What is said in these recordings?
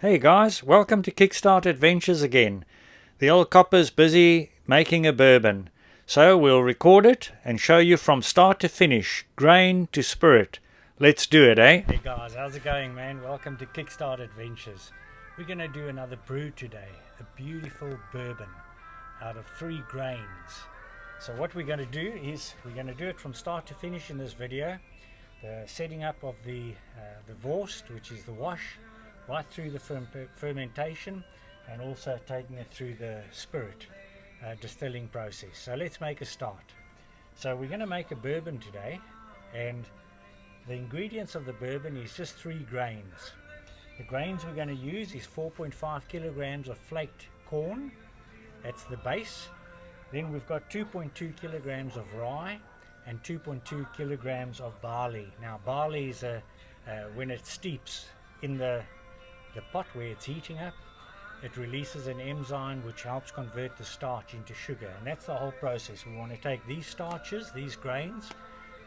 Hey guys, welcome to Kickstart Adventures again. The old copper's busy making a bourbon, so we'll record it and show you from start to finish, grain to spirit. Let's do it, eh? Hey guys, how's it going, man? Welcome to Kickstart Adventures. We're going to do another brew today, a beautiful bourbon out of 3 grains. So what we're going to do is we're going to do it from start to finish in this video. The setting up of the vorst, which is the wash, right through the fermentation, and also taking it through the spirit distilling process. So let's make a start. So we're going to make a bourbon today, and the ingredients of the bourbon is just 3 grains. The grains we're going to use is 4.5 kilograms of flaked corn. That's the base. Then we've got 2.2 kilograms of rye and 2.2 kilograms of barley. Now barley is when it steeps in the pot where it's heating up, it releases an enzyme which helps convert the starch into sugar, and that's the whole process. We want to take these starches, these grains,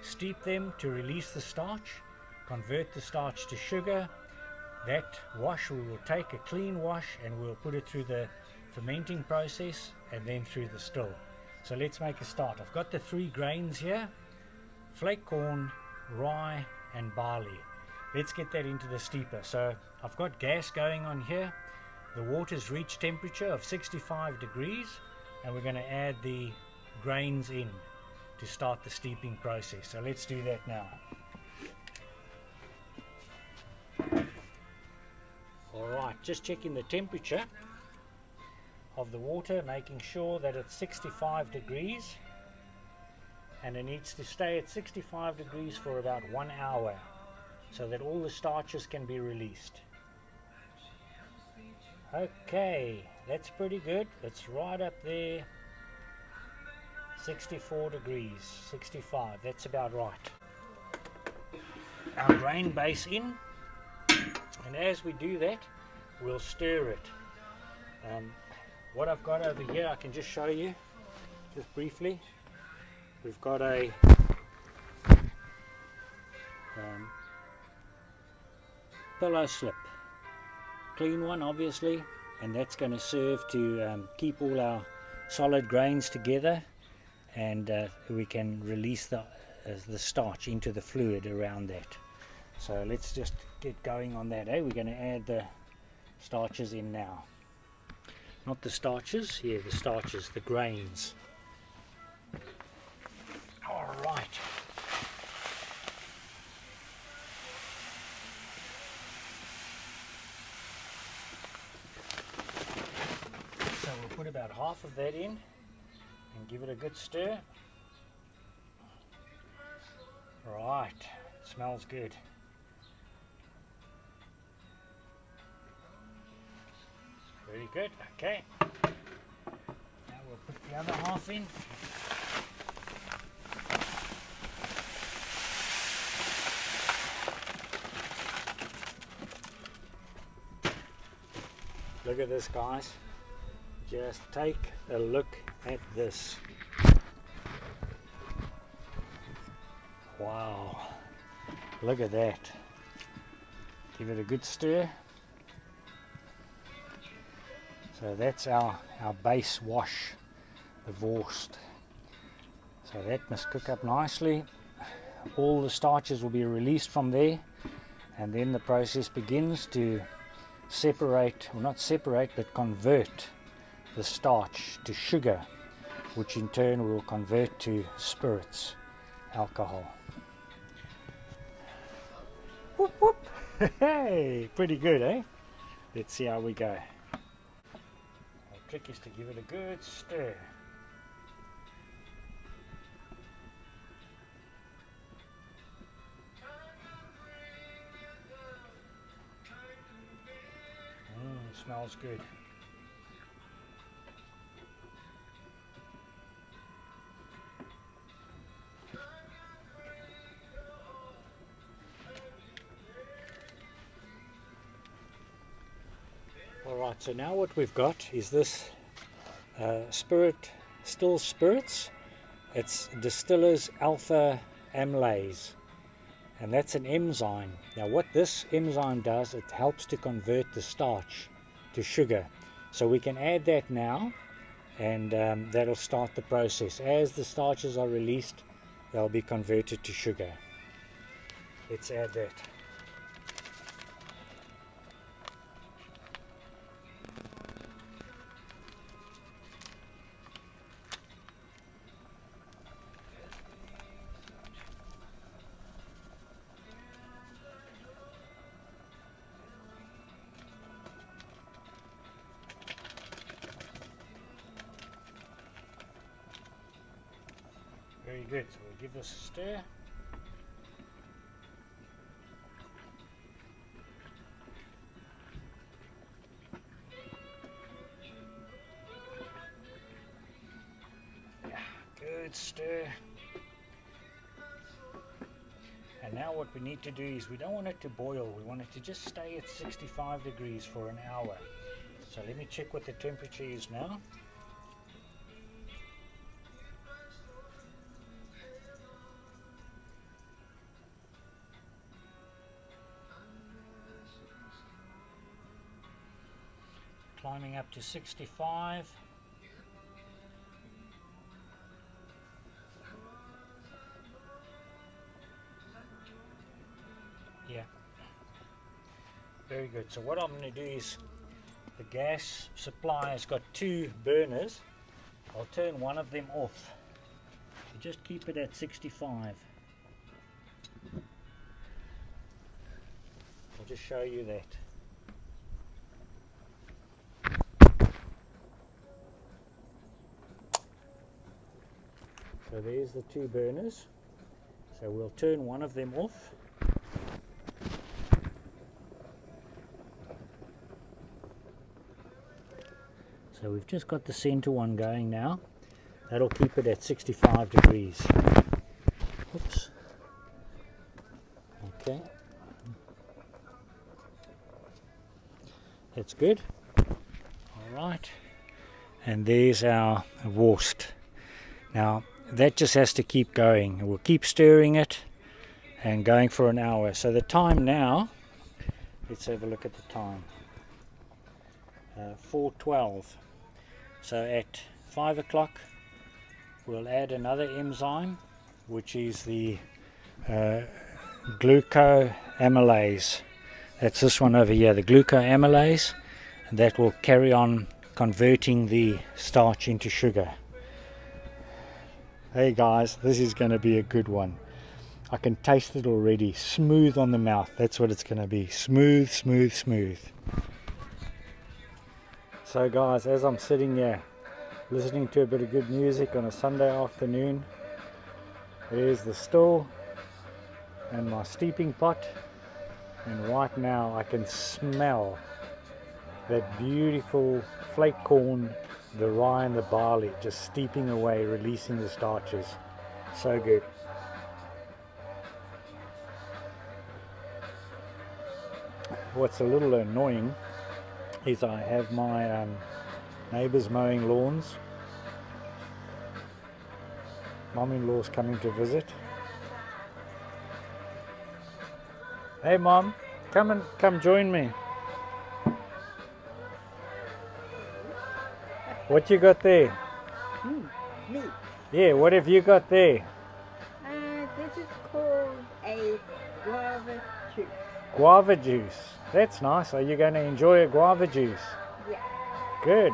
steep them to release the starch, convert the starch to sugar. That wash we will take, a clean wash, and we'll put it through the fermenting process and then through the still. So let's make a start. I've got the 3 grains here: flake corn, rye and barley. Let's get that into the steeper. So I've got gas going on here. The water's reached temperature of 65 degrees, and we're going to add the grains in to start the steeping process. So let's do that now. Alright, just checking the temperature of the water, making sure that it's 65 degrees, and it needs to stay at 65 degrees for about 1 hour, so that all the starches can be released. Okay, that's pretty good. It's right up there. 64 degrees, 65, that's about right. Our grain base in, and as we do that, we'll stir it. What I've got over here, I can just show you, just briefly. We've got a pillow slip, clean one obviously, and that's going to serve to keep all our solid grains together, and we can release the starch into the fluid around that. So let's just get going on that. We're going to add the starches in now. Not the starches, yeah, the starches, the grains. All right. So we'll put about half of that in and give it a good stir. Right, smells good. Very good, okay. Now we'll put the other half in. Look at this, guys. Just take a look at this. Wow. Look at that. Give it a good stir. So that's our base wash, the vorst. So that must cook up nicely. All the starches will be released from there, and then the process begins to separate, well not separate, but convert the starch to sugar, which in turn will convert to spirits, alcohol. Whoop whoop! Hey, pretty good, eh? Let's see how we go. The trick is to give it a good stir. Smells good. Alright, so now what we've got is this still spirits. It's Distiller's Alpha Amylase, and that's an enzyme. Now what this enzyme does, it helps to convert the starch to sugar. So we can add that now, and that'll start the process. As the starches are released, they'll be converted to sugar. Let's add that. Very good, so we'll give this a stir. Yeah, good stir. And now what we need to do is, we don't want it to boil, we want it to just stay at 65 degrees for an hour. So let me check what the temperature is now. Climbing up to 65. Yeah. Very good. So what I'm going to do is, the gas supply has got 2 burners. I'll turn one of them off. So just keep it at 65. I'll just show you that. So there's the 2 burners. So we'll turn one of them off. So we've just got the center one going now. That'll keep it at 65 degrees. Oops. Okay. That's good. Alright. And there's our wurst. Now that just has to keep going. We'll keep stirring it and going for an hour. So the time now, let's have a look at the time. 4:12. So at 5 o'clock we'll add another enzyme, which is the glucoamylase. That's this one over here, the glucoamylase, and that will carry on converting the starch into sugar. Hey guys, this is going to be a good one. I can taste it already. Smooth on the mouth. That's what it's going to be. Smooth, smooth, smooth. So guys, as I'm sitting here listening to a bit of good music on a Sunday afternoon, there's the still and my steeping pot, and right now I can smell that beautiful flake corn, the rye and the barley just steeping away, releasing the starches. So good. What's a little annoying is I have my neighbours mowing lawns. Mom-in-law's coming to visit. Hey Mom, come join me. What you got there? Me. Yeah, what have you got there? This is called a guava juice. Guava juice. That's nice. Are you going to enjoy a guava juice? Yeah. Good.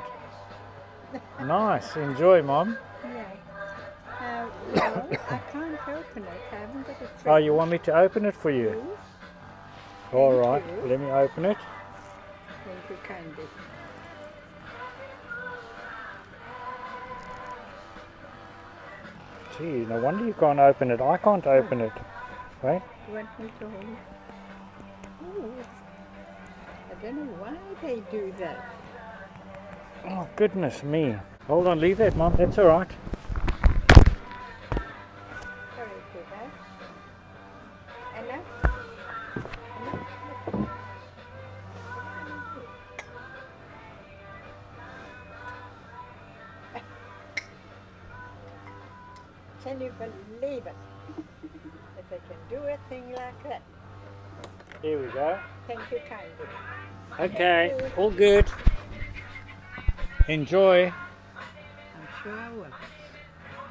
Nice. Enjoy, Mom. Yeah. Well, I can't open it. I haven't got a tray. Oh, you want me to open it for you? Please? All Thank right. you. Let me open it. Thank you kindly. Gee, no wonder you can't open it. I can't open it. Right? You want me to hold it? Oh, I don't know why they do that. Oh, goodness me. Hold on, leave that, Mom. That's all right. Sorry for that. Enough? Can you believe it? It they can do a thing like that. Here we go. Thank you kindly. Okay, Thank you. all good. Enjoy. I'm sure I will.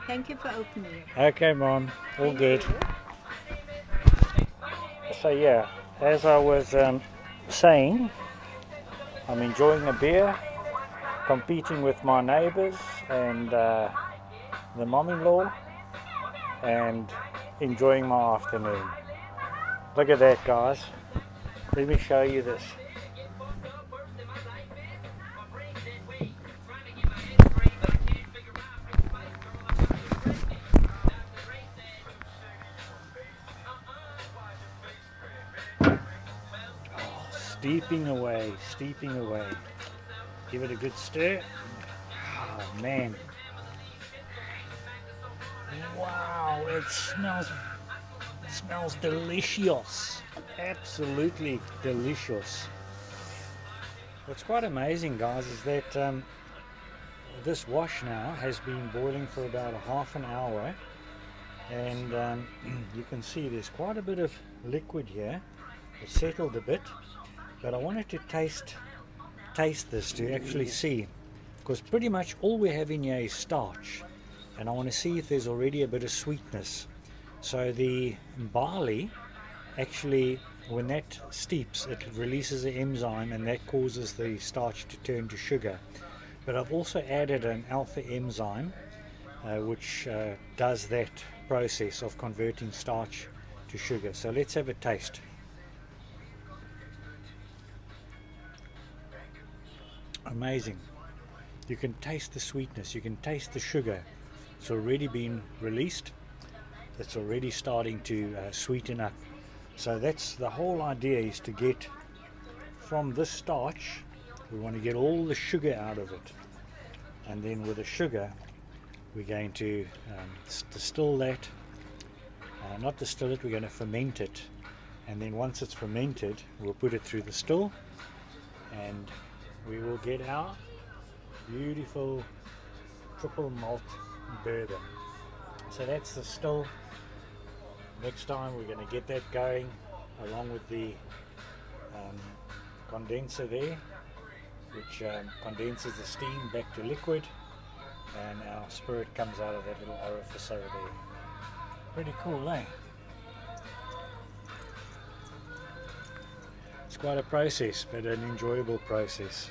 Thank you for opening it. Okay, Mom, all Thank good. you. So yeah, as I was saying, I'm enjoying a beer, competing with my neighbors and the mom-in-law, and enjoying my afternoon. Look at that, guys. Let me show you this. Steeping away, steeping away. Give it a good stir. Oh man. Wow, it smells delicious. Absolutely delicious. What's quite amazing, guys, is that this wash now has been boiling for about a half an hour, and you can see there's quite a bit of liquid here. It's settled a bit, but I wanted to taste this to actually see, because pretty much all we have in here is starch, and I want to see if there's already a bit of sweetness. So the barley, actually, when that steeps, it releases an enzyme, and that causes the starch to turn to sugar. But I've also added an alpha enzyme which does that process of converting starch to sugar. So let's have a taste. Amazing. You can taste the sweetness, you can taste the sugar. It's already been released. It's already starting to sweeten up. So that's the whole idea, is to get from this starch, we want to get all the sugar out of it. And then with the sugar, we're going to distill that. Not distill it, we're going to ferment it. And then once it's fermented, we'll put it through the still, and we will get our beautiful triple malt bourbon. So that's the still. Next time we're going to get that going, along with the condenser there, which condenses the steam back to liquid, and our spirit comes out of that little orifice over there. Pretty cool, eh? It's quite a process, but an enjoyable process.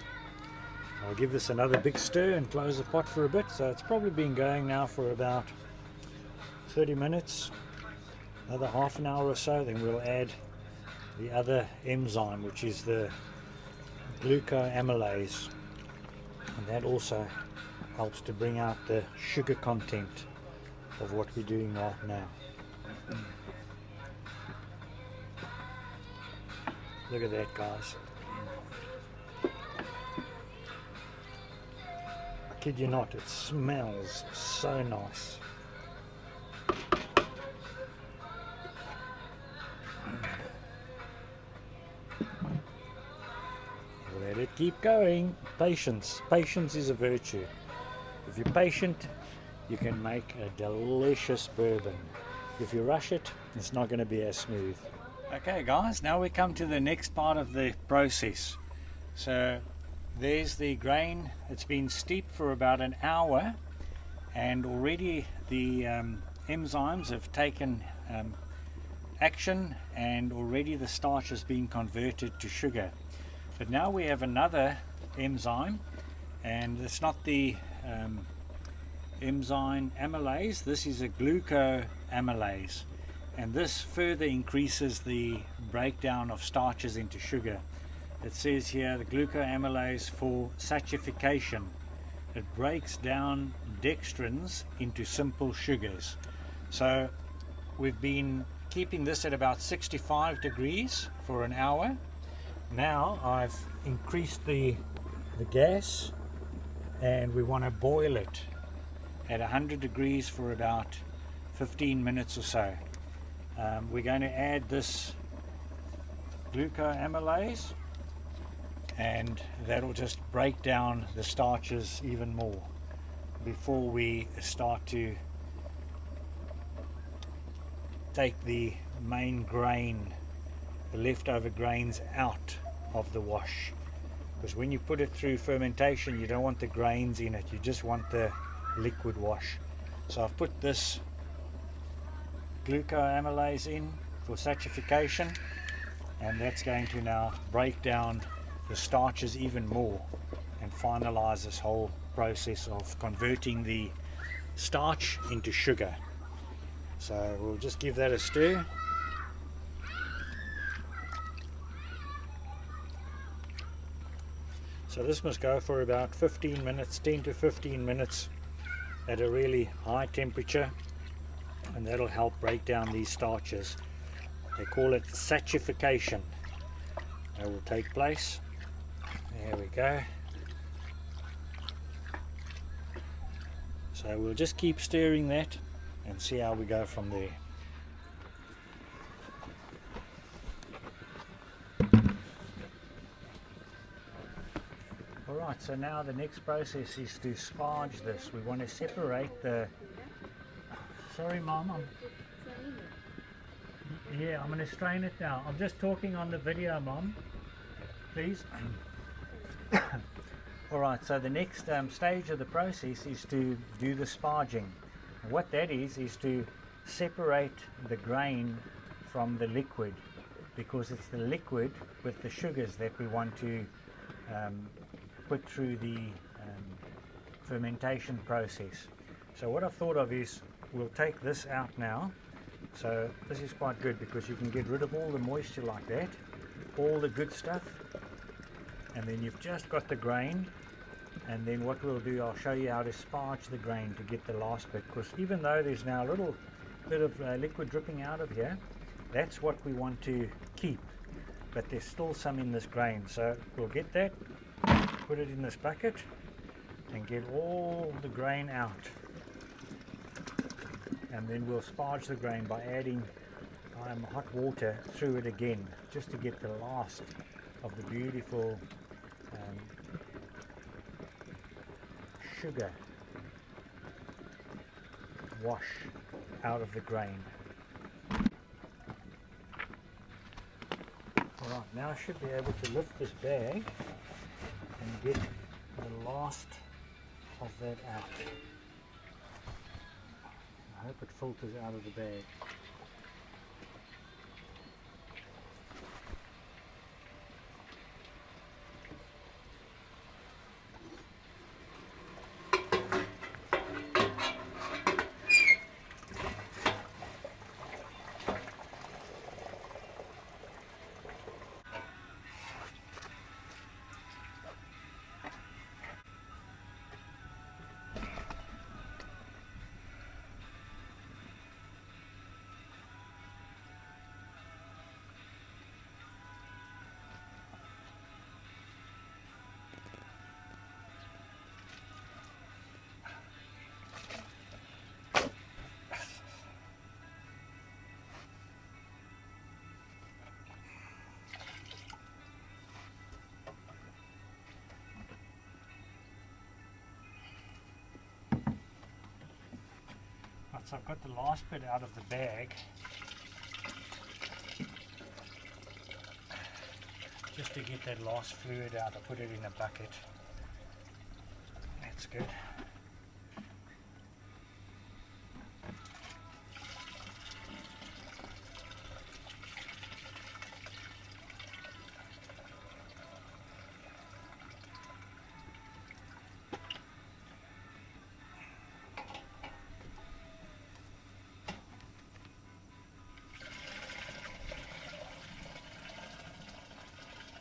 I'll give this another big stir and close the pot for a bit. So it's probably been going now for about 30 minutes, another half an hour or so. Then we'll add the other enzyme, which is the glucoamylase, and that also helps to bring out the sugar content of what we're doing right now. Look at that, guys. I kid you not, it smells so nice. Let it keep going. Patience. Patience is a virtue. If you're patient, you can make a delicious bourbon. If you rush it, it's not going to be as smooth. Okay guys, now we come to the next part of the process. So there's the grain. It's been steeped for about an hour, and already the enzymes have taken action, and already the starch has been converted to sugar. But now we have another enzyme, and it's not the enzyme amylase. This is a glucoamylase, and this further increases the breakdown of starches into sugar. It says here the glucoamylase for satification. It breaks down dextrins into simple sugars. So we've been keeping this at about 65 degrees for an hour. Now I've increased the gas, and we want to boil it at 100 degrees for about 15 minutes or so. We're going to add this glucoamylase, and that'll just break down the starches even more before we start to take the main grain, the leftover grains out of the wash, because when you put it through fermentation you don't want the grains in it, you just want the liquid wash. So I've put this glucoamylase in for satification, and that's going to now break down the starches even more and finalize this whole process of converting the starch into sugar. So we'll just give that a stir. So this must go for about 15 minutes, 10 to 15 minutes at a really high temperature, and that'll help break down these starches. They call it satification. That will take place. There we go. So we'll just keep stirring that and see how we go from there. Alright, so now the next process is to sparge this. We want to separate the... Sorry Mom, yeah, I'm going to strain it now. I'm just talking on the video, Mom. Please. Alright, so the next stage of the process is to do the sparging. And what that is to separate the grain from the liquid, because it's the liquid with the sugars that we want to put through the fermentation process. So what I've thought of is we'll take this out now. So this is quite good because you can get rid of all the moisture like that, all the good stuff, and then you've just got the grain. And then what we'll do, I'll show you how to sparge the grain to get the last bit, because even though there's now a little bit of liquid dripping out of here, that's what we want to keep, but there's still some in this grain. So we'll get that, put it in this bucket and get all the grain out, and then we'll sparge the grain by adding hot water through it again, just to get the last of the beautiful sugar wash out of the grain. Alright, now I should be able to lift this bag and get the last of that out. I hope it filters out of the bag. So I've got the last bit out of the bag, just to get that last fluid out. I put it in a bucket. That's good.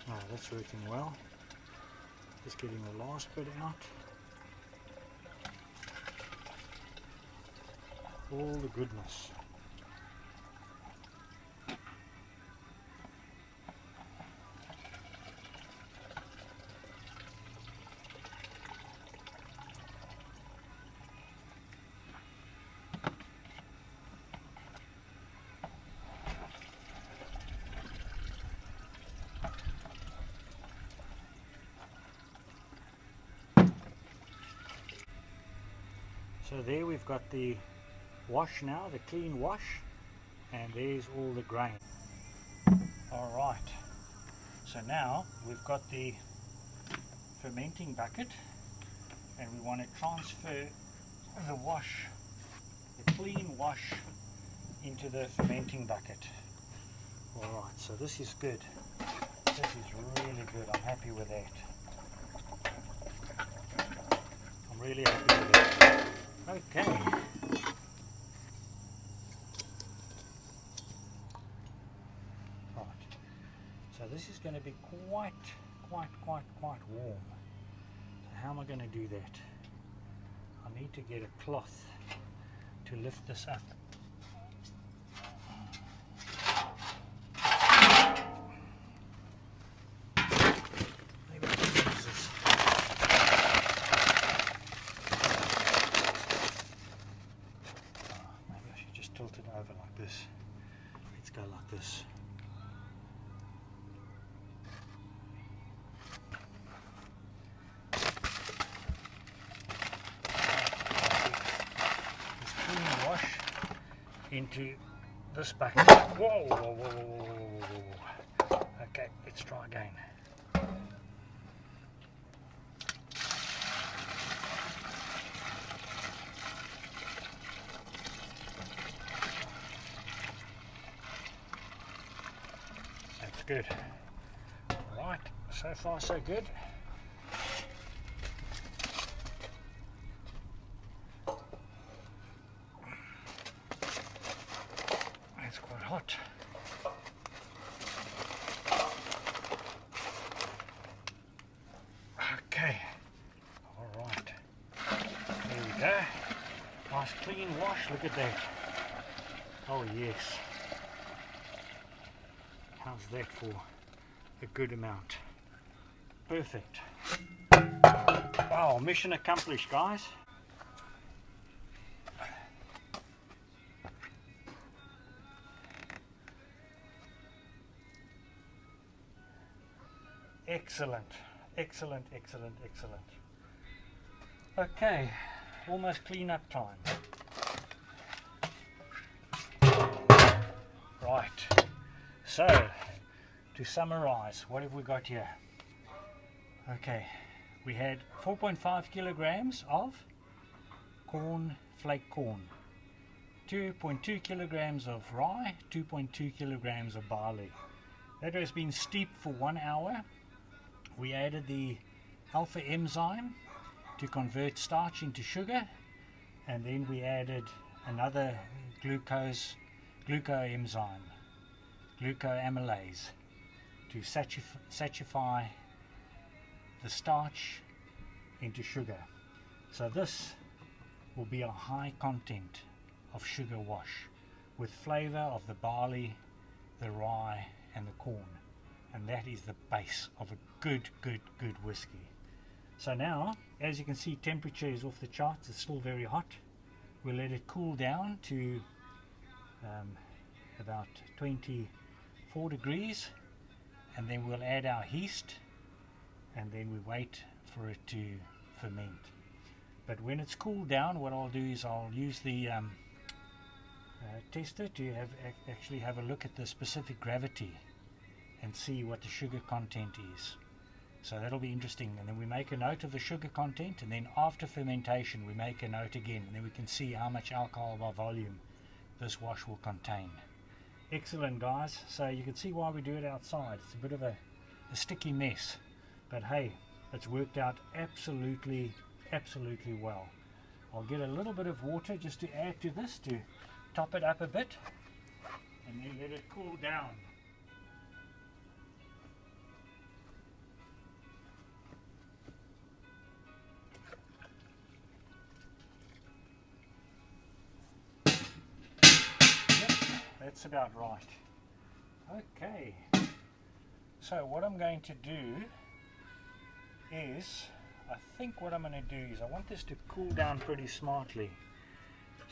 Now that's working well. Just getting the last bit out. All the goodness. So there we've got the wash now, the clean wash, And there's all the grain. Alright, so now we've got the fermenting bucket, and we want to transfer the wash, the clean wash, into the fermenting bucket. Alright, so this is good. This is really good. I'm happy with that. I'm really happy with that. Okay. Right. So this is going to be quite warm. So how am I going to do that? I need to get a cloth to lift this up. Maybe I can use this. Maybe I should just tilt it over like this. Let's go like this. Into this bucket. Whoa, whoa, whoa, whoa, whoa, whoa, whoa. Okay, let's try again. That's good. Right, so far so good. It's quite hot. Okay, all right, there we go. Nice clean wash, look at that. Oh yes. How's that for a good amount? Perfect. Wow, mission accomplished, guys. Excellent, excellent, excellent, excellent. Okay, almost clean up time. Right, so to summarize, what have we got here? Okay, we had 4.5 kilograms of corn, flake corn, 2.2 kilograms of rye, 2.2 kilograms of barley. That has been steeped for 1 hour. We added the alpha enzyme to convert starch into sugar, and then we added another glucoenzyme, glucoamylase, to saturify the starch into sugar. So this will be a high content of sugar wash with flavor of the barley, the rye and the corn. And that is the base of a good whiskey. So now, as you can see, temperature is off the charts. It's still very hot. We'll let it cool down to about 24 degrees, and then we'll add our yeast, and then we wait for it to ferment. But when it's cooled down, what I'll do is I'll use the tester to actually have a look at the specific gravity and see what the sugar content is. So that'll be interesting. And then we make a note of the sugar content, and then after fermentation we make a note again, and then we can see how much alcohol by volume this wash will contain. Excellent, guys. So you can see why we do it outside. It's a bit of a sticky mess, but hey, it's worked out absolutely well. I'll get a little bit of water just to add to this to top it up a bit, and then let it cool down. That's about right. Okay, so what I'm going to do is, I think what I'm going to do is, I want this to cool down pretty smartly.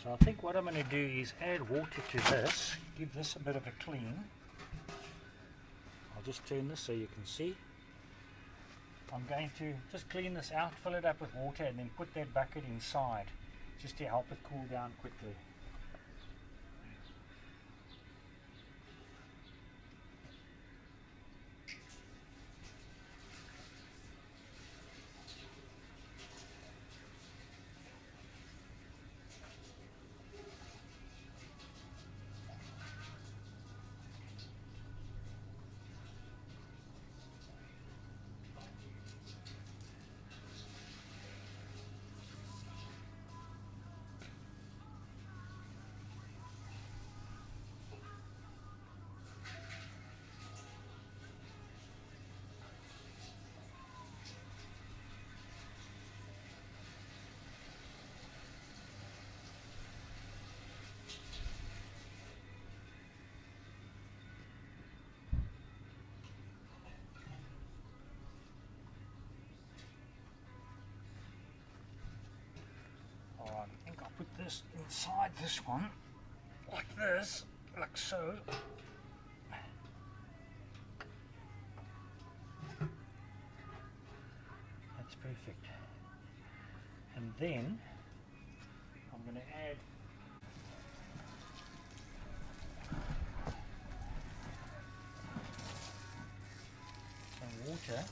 So I think what I'm going to do is add water to this, give this a bit of a clean. I'll just turn this so you can see. I'm going to just clean this out, fill it up with water, and then put that bucket inside just to help it cool down quickly. think I'll put this inside this one, like this, like so. That's perfect. And then I'm going to add some water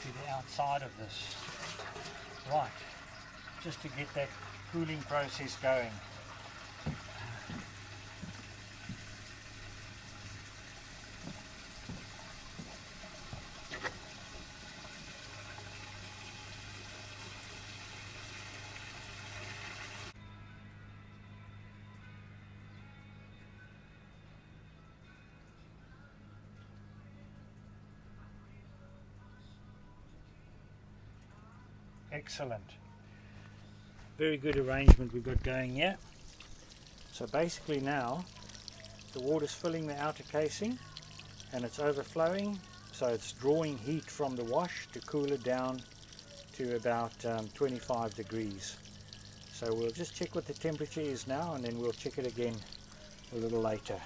to the outside of this. Right, just to get that cooling process going. Excellent. Very good arrangement we've got going here. So basically now the water's filling the outer casing and it's overflowing, so it's drawing heat from the wash to cool it down to about 25 degrees. So we'll just check what the temperature is now, and then we'll check it again a little later.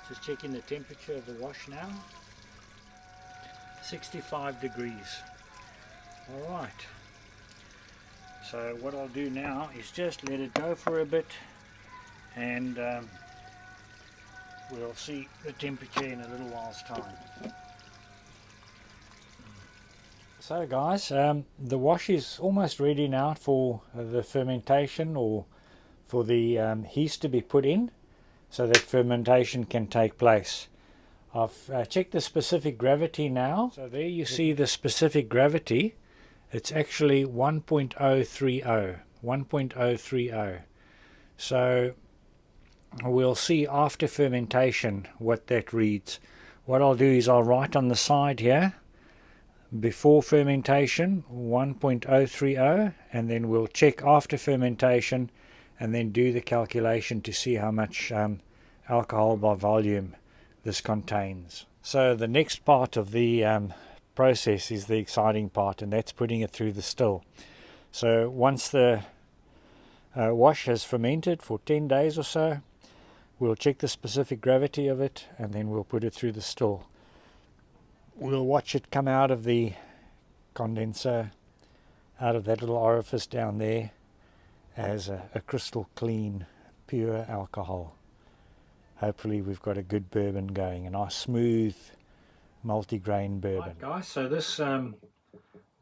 Just checking the temperature of the wash now. 65 degrees. Alright. So what I'll do now is just let it go for a bit, and we'll see the temperature in a little while's time. So guys, the wash is almost ready now for the fermentation, or for the yeast to be put in, so that fermentation can take place. I've checked the specific gravity now. So there you see the specific gravity. It's actually 1.030. 1.030. So we'll see after fermentation what that reads. What I'll do is I'll write on the side here, before fermentation 1.030, and then we'll check after fermentation and then do the calculation to see how much alcohol by volume this contains. So the next part of the process is the exciting part, and that's putting it through the still. So once the wash has fermented for 10 days or so, we'll check the specific gravity of it, and then we'll put it through the still. We'll watch it come out of the condenser, out of that little orifice down there, as a crystal clean, pure alcohol. Hopefully we've got a good bourbon going, a nice smooth multi-grain bourbon. Right guys, so this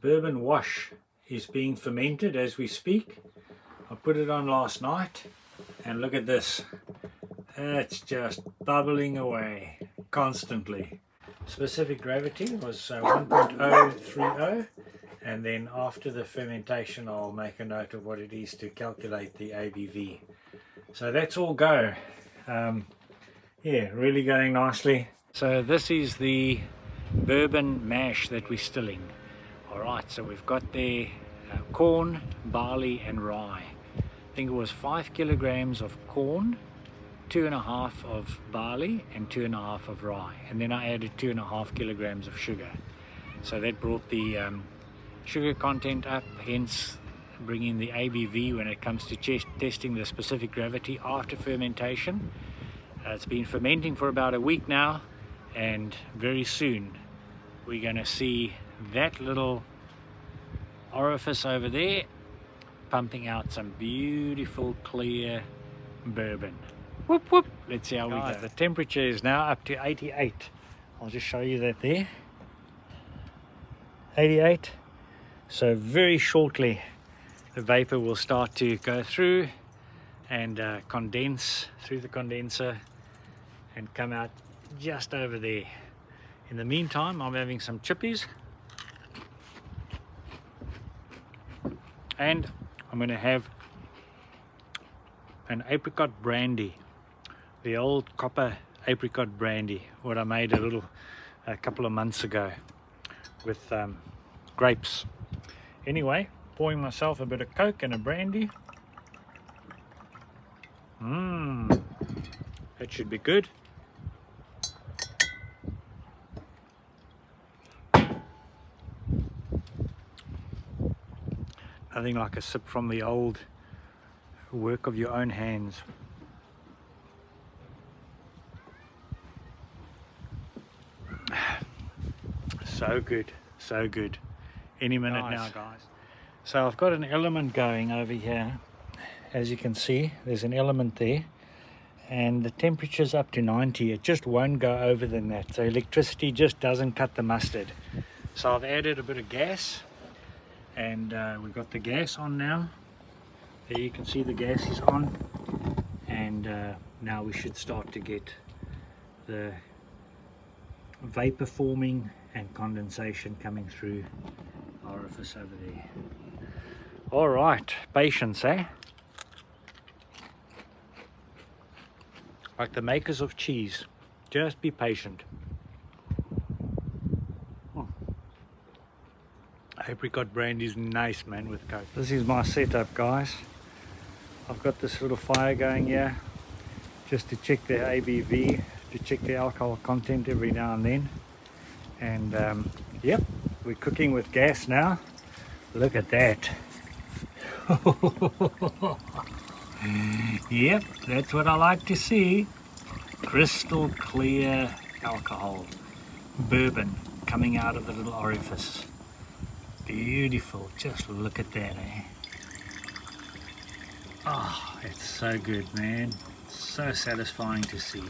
bourbon wash is being fermented as we speak. I put it on last night, and look at this. It's just bubbling away constantly. Specific gravity was 1.030, and then after the fermentation I'll make a note of what it is to calculate the ABV. So that's all go. Yeah, really going nicely. So this is the bourbon mash that we're stilling. Alright, so we've got there corn, barley and rye. I think it was 5 kilograms of corn, 2.5 of barley and 2.5 of rye, and then I added 2.5 kilograms of sugar. So that brought the sugar content up, hence bringing the ABV when it comes to testing the specific gravity after fermentation. It's been fermenting for about a week now, and very soon we're going to see that little orifice over there pumping out some beautiful clear bourbon. Whoop whoop. Let's see how we go. The temperature is now up to 88. I'll just show you that there. 88. So very shortly the vapor will start to go through and condense through the condenser and come out just over there. In the meantime, I'm having some chippies, and I'm going to have an apricot brandy, the old copper apricot brandy, what I made a couple of months ago with grapes. Anyway, pouring myself a bit of Coke and a brandy. That should be good. Nothing like a sip from the old work of your own hands. So good, so good. Any minute now, guys. So I've got an element going over here. As you can see, there's an element there, and the temperature's up to 90. It just won't go over than that. So electricity just doesn't cut the mustard. So I've added a bit of gas, and we've got the gas on now. There you can see the gas is on, and now we should start to get the vapor forming and condensation coming through the orifice over there. All right, patience, eh? Like the makers of cheese, just be patient. Apricot brandy is nice, man, with Coke. This is my setup, guys. I've got this little fire going here just to check the ABV, to check the alcohol content every now and then. And yep, we're cooking with gas now. Look at that. Yep, that's what I like to see. Crystal clear alcohol, bourbon coming out of the little orifice. Beautiful, just look at that, eh? Oh, it's so good, man. So satisfying to see.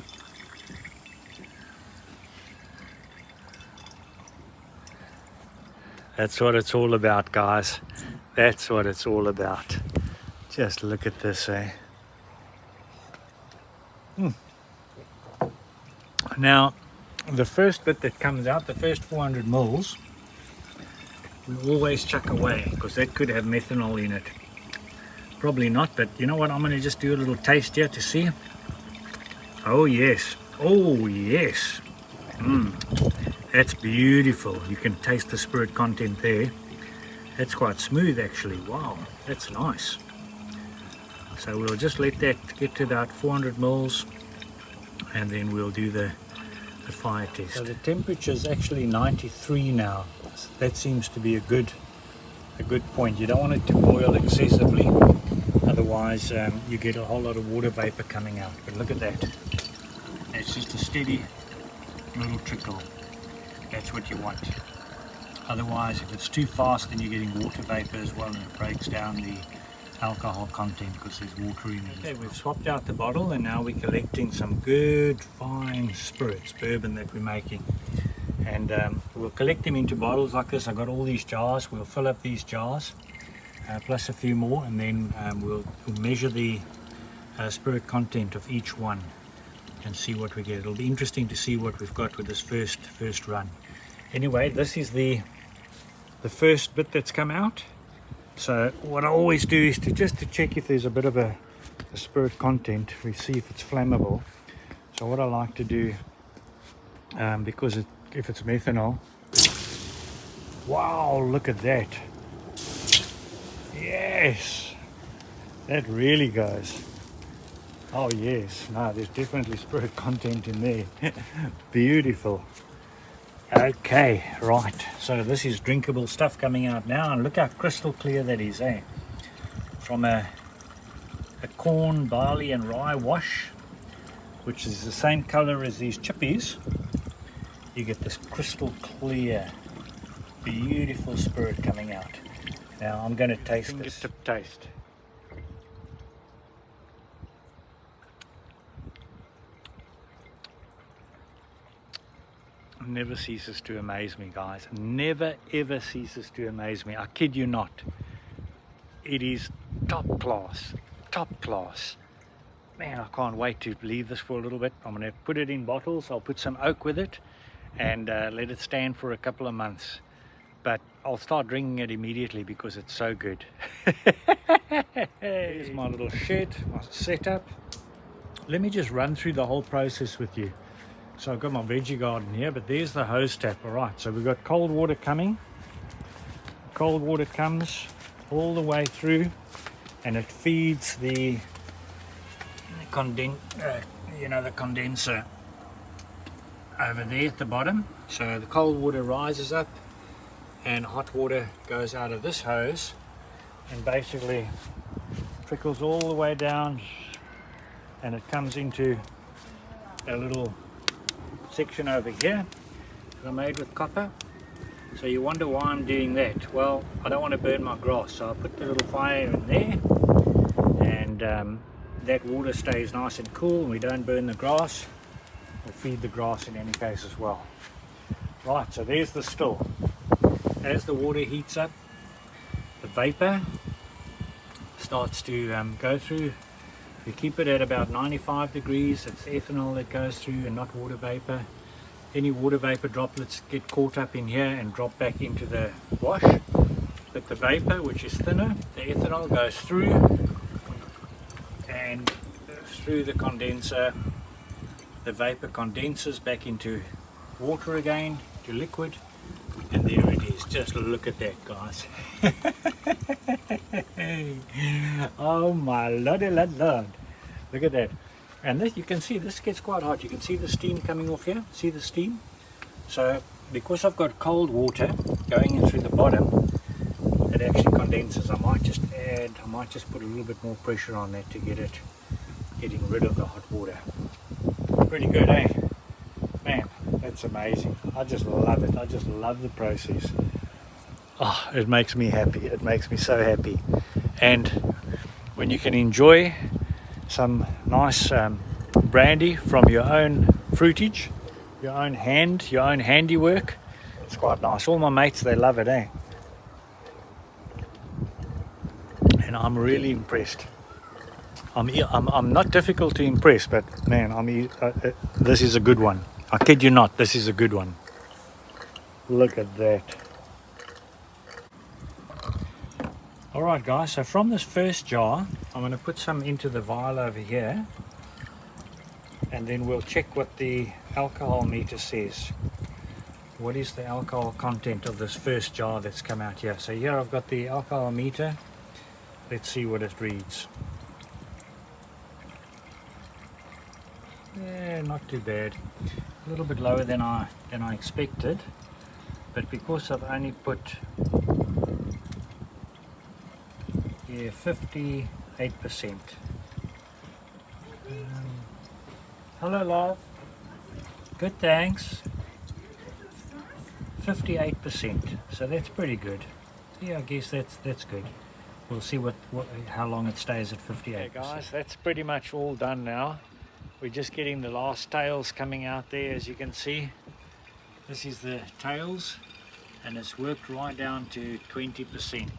That's what it's all about, guys. That's what it's all about. Just look at this, eh? Now, the first bit that comes out, the first 400 mils, we always chuck away because that could have methanol in it. Probably not, but you know what? I'm going to just do a little taste here to see. Oh yes, oh yes. That's beautiful. You can taste the spirit content there. That's quite smooth actually. Wow, that's nice. So we'll just let that get to about 400 mils, and then we'll do the fire test. So the temperature is actually 93 now. So that seems to be a good point. You don't want it to boil excessively, otherwise you get a whole lot of water vapor coming out. But look at that. It's just a steady little trickle. That's what you want. Otherwise, if it's too fast, then you're getting water vapor as well, and it breaks down the alcohol content because there's water in it. Okay, we've swapped out the bottle, and now we're collecting some good fine spirits, bourbon that we're making. And we'll collect them into bottles like this. I've got all these jars. We'll fill up these jars, plus a few more, and then we'll measure the spirit content of each one and see what we get. It'll be interesting to see what we've got with this first run. Anyway, this is the first bit that's come out. So what I always do is to check if there's a bit of a spirit content. We see if it's flammable. So what I like to do, because if it's methanol, wow, look at that. Yes, that really goes. Oh yes, no, there's definitely spirit content in there. Beautiful. Okay, right, so this is drinkable stuff coming out now, and look how crystal clear that is, eh? From a corn, barley and rye wash, which is the same color as these chippies, you get this crystal clear, beautiful spirit coming out. Now I'm going to taste this. Fingertip taste. Never ceases to amaze me, guys. Never ever ceases to amaze me. I kid you not. It is top class, top class. Man, I can't wait to leave this for a little bit. I'm going to put it in bottles. I'll put some oak with it and let it stand for a couple of months. But I'll start drinking it immediately because it's so good. Here's my little shed, my setup. Let me just run through the whole process with you. So I've got my veggie garden here, but there's the hose tap. All right, so we've got cold water coming. Cold water comes all the way through, and it feeds the the condenser over there at the bottom. So the cold water rises up and hot water goes out of this hose and basically trickles all the way down, and it comes into a little section over here that I made with copper. So you wonder why I'm doing that. Well, I don't want to burn my grass, so I put the little fire in there, and that water stays nice and cool, and we don't burn the grass. We'll feed the grass in any case as well. Right, so there's the still. As the water heats up, the vapor starts to go through. We keep it at about 95 degrees. It's ethanol that goes through and not water vapor. Any water vapor droplets get caught up in here and drop back into the wash. But the vapor, which is thinner, the ethanol goes through and through the condenser. The vapor condenses back into water again, to liquid, and there it is. Just look at that, guys. Oh my lordy lord. Look at that. And this, you can see this gets quite hot. You can see the steam coming off here. See the steam? So because I've got cold water going in through the bottom, it actually condenses. I might just put a little bit more pressure on that to getting rid of the hot water. Pretty good, eh? Man, that's amazing. I just love it. I just love the process. Oh, it makes me happy. It makes me so happy. And when you can enjoy some nice brandy from your own fruitage, your own handiwork, it's quite nice. All my mates, they love it, eh? And I'm really impressed. I'm not difficult to impress, but man, this is a good one. I kid you not, this is a good one. Look at that. Alright guys, so from this first jar, I'm going to put some into the vial over here, and then we'll check what the alcohol meter says. What is the alcohol content of this first jar that's come out here? So here I've got the alcohol meter. Let's see what it reads. Yeah, not too bad. A little bit lower than I expected, but because I've only put 58%. Hello love. Good, thanks. 58%. So that's pretty good. Yeah, I guess that's good. We'll see how long it stays at 58%. Okay guys, that's pretty much all done now. We're just getting the last tails coming out there, as you can see. This is the tails, and it's worked right down to 20%.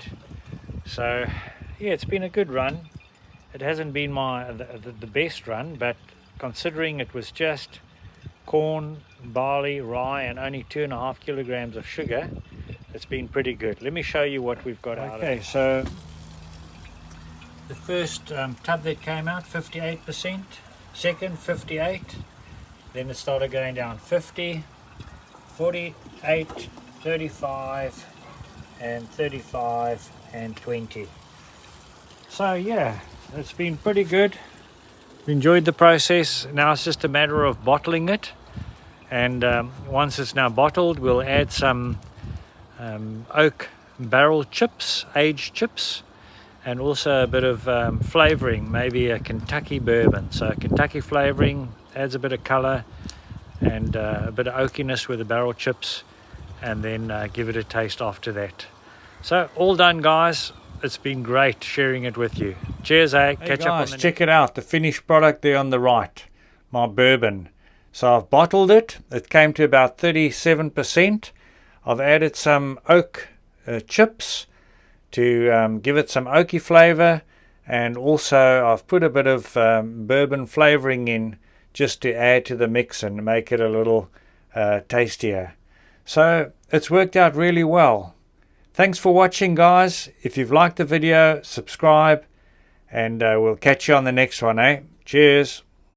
So yeah, it's been a good run. It hasn't been the best run, but considering it was just corn, barley, rye, and only 2.5 kilograms of sugar, it's been pretty good. Let me show you what we've got out of it. Okay, so the first tub that came out, 58%. Second, 58. Then it started going down 50, 48, 35, and 35, and 20. So yeah, it's been pretty good. Enjoyed the process. Now it's just a matter of bottling it, and once it's now bottled, we'll add some oak barrel chips, aged chips, and also a bit of flavoring, maybe a Kentucky bourbon. So Kentucky flavoring adds a bit of color and a bit of oakiness with the barrel chips, and then give it a taste after that. So all done guys. It's been great sharing it with you. Cheers, eh? Hey catch guys, up on check it out, the finished product there on the right, my bourbon. So I've bottled it. It came to about 37%. I've added some oak chips to give it some oaky flavor, and also I've put a bit of bourbon flavoring in just to add to the mix and make it a little tastier. So it's worked out really well. Thanks for watching guys. If you've liked the video, subscribe, and we'll catch you on the next one, eh? Cheers.